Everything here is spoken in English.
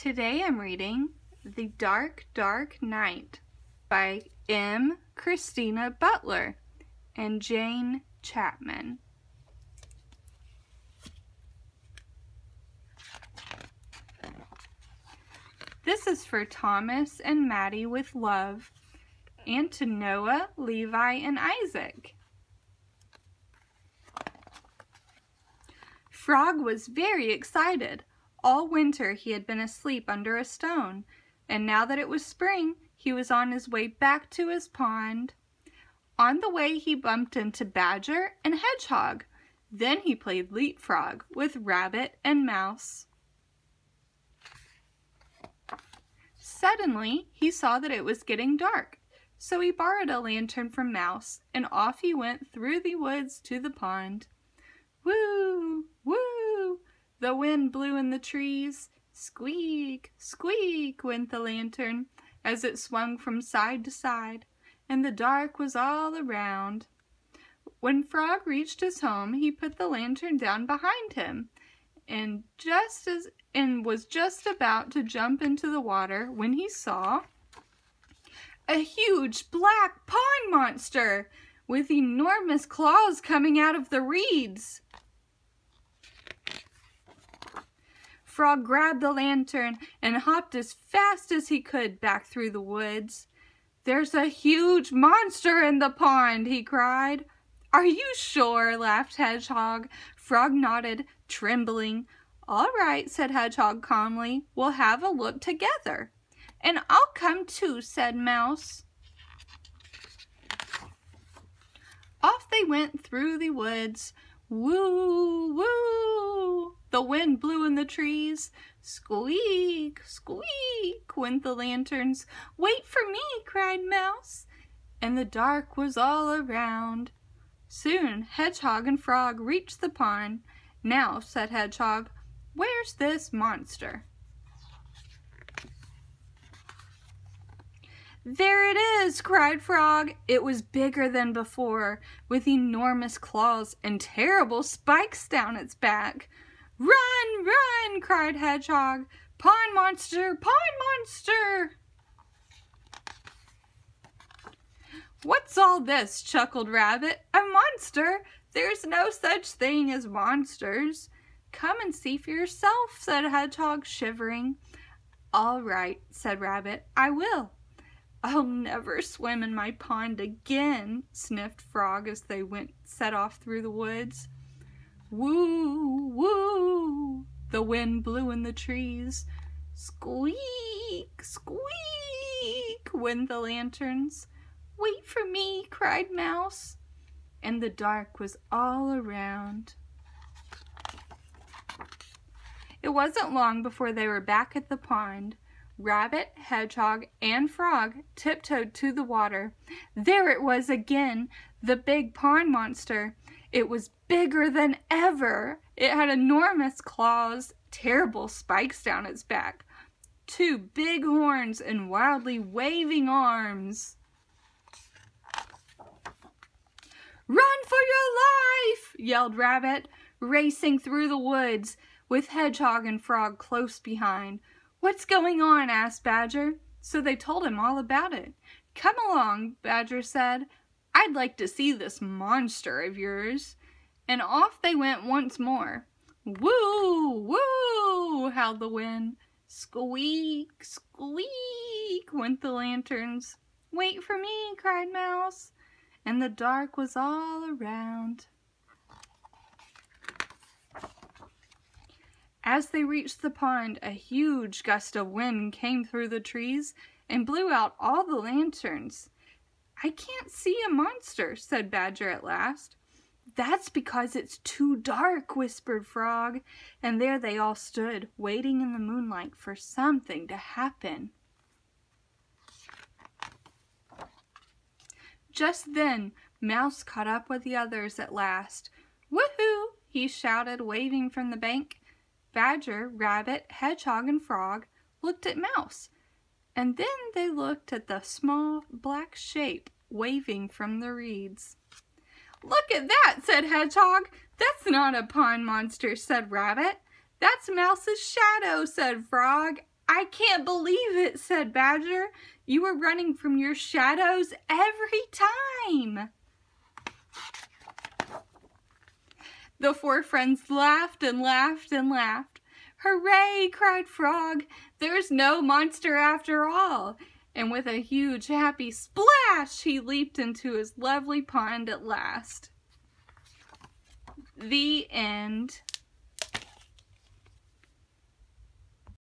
Today I'm reading The Dark, Dark Night by Christina Butler and Jane Chapman. This is for Thomas and Maddie with love, and to Noah, Levi, and Isaac. Frog was very excited. All winter he had been asleep under a stone, and now that it was spring, he was on his way back to his pond. On the way he bumped into Badger and Hedgehog. Then he played leapfrog with Rabbit and Mouse. Suddenly, he saw that it was getting dark, so he borrowed a lantern from Mouse, and off he went through the woods to the pond. Woo! Woo! The wind blew in the trees. Squeak! Squeak! Went the lantern as it swung from side to side, and the dark was all around. When Frog reached his home, he put the lantern down behind him, and was just about to jump into the water when he saw a huge black pond monster with enormous claws coming out of the reeds. Frog grabbed the lantern and hopped as fast as he could back through the woods. "There's a huge monster in the pond," he cried. "Are you sure?" laughed Hedgehog. Frog nodded, trembling. "All right," said Hedgehog calmly. "We'll have a look together." "And I'll come too," said Mouse. Off they went through the woods. Woo! Woo! The wind blew in the trees. Squeak! Squeak! Went the lanterns. "Wait for me!" cried Mouse. And the dark was all around. Soon Hedgehog and Frog reached the pond. "Now," said Hedgehog, "where's this monster?" "There it is!" cried Frog. It was bigger than before, with enormous claws and terrible spikes down its back. "Run! Run!" cried Hedgehog. "Pond monster! Pond monster!" "What's all this?" chuckled Rabbit. "A monster? There's no such thing as monsters." "Come and see for yourself," said Hedgehog, shivering. "All right," said Rabbit, "I will." "I'll never swim in my pond again," sniffed Frog as they set off through the woods. Woo! Woo! The wind blew in the trees. Squeak! Squeak! Went the lanterns. "Wait for me!" cried Mouse. And the dark was all around. It wasn't long before they were back at the pond. Rabbit, Hedgehog, and Frog tiptoed to the water. There it was again, the big pond monster. It was bigger than ever. It had enormous claws, terrible spikes down its back, 2 big horns, and wildly waving arms. "Run for your life!" yelled Rabbit, racing through the woods, with Hedgehog and Frog close behind. "What's going on?" asked Badger. So they told him all about it. "Come along," Badger said. "I'd like to see this monster of yours." And off they went once more. Woo! Woo! howled the wind. Squeak! Squeak! went the lanterns. "Wait for me!" cried Mouse. And the dark was all around. As they reached the pond, a huge gust of wind came through the trees and blew out all the lanterns. "I can't see a monster," said Badger at last. "That's because it's too dark," whispered Frog, and there they all stood, waiting in the moonlight for something to happen. Just then, Mouse caught up with the others at last. "Woohoo!" he shouted, waving from the bank. Badger, Rabbit, Hedgehog, and Frog looked at Mouse, and then they looked at the small black shape waving from the reeds. "Look at that!" said Hedgehog. "That's not a pond monster," said Rabbit. "That's Mouse's shadow," said Frog. "I can't believe it," said Badger. "You were running from your shadows every time." The four friends laughed and laughed and laughed. "Hooray!" cried Frog. "There's no monster after all." And with a huge happy splash, he leaped into his lovely pond at last. The end.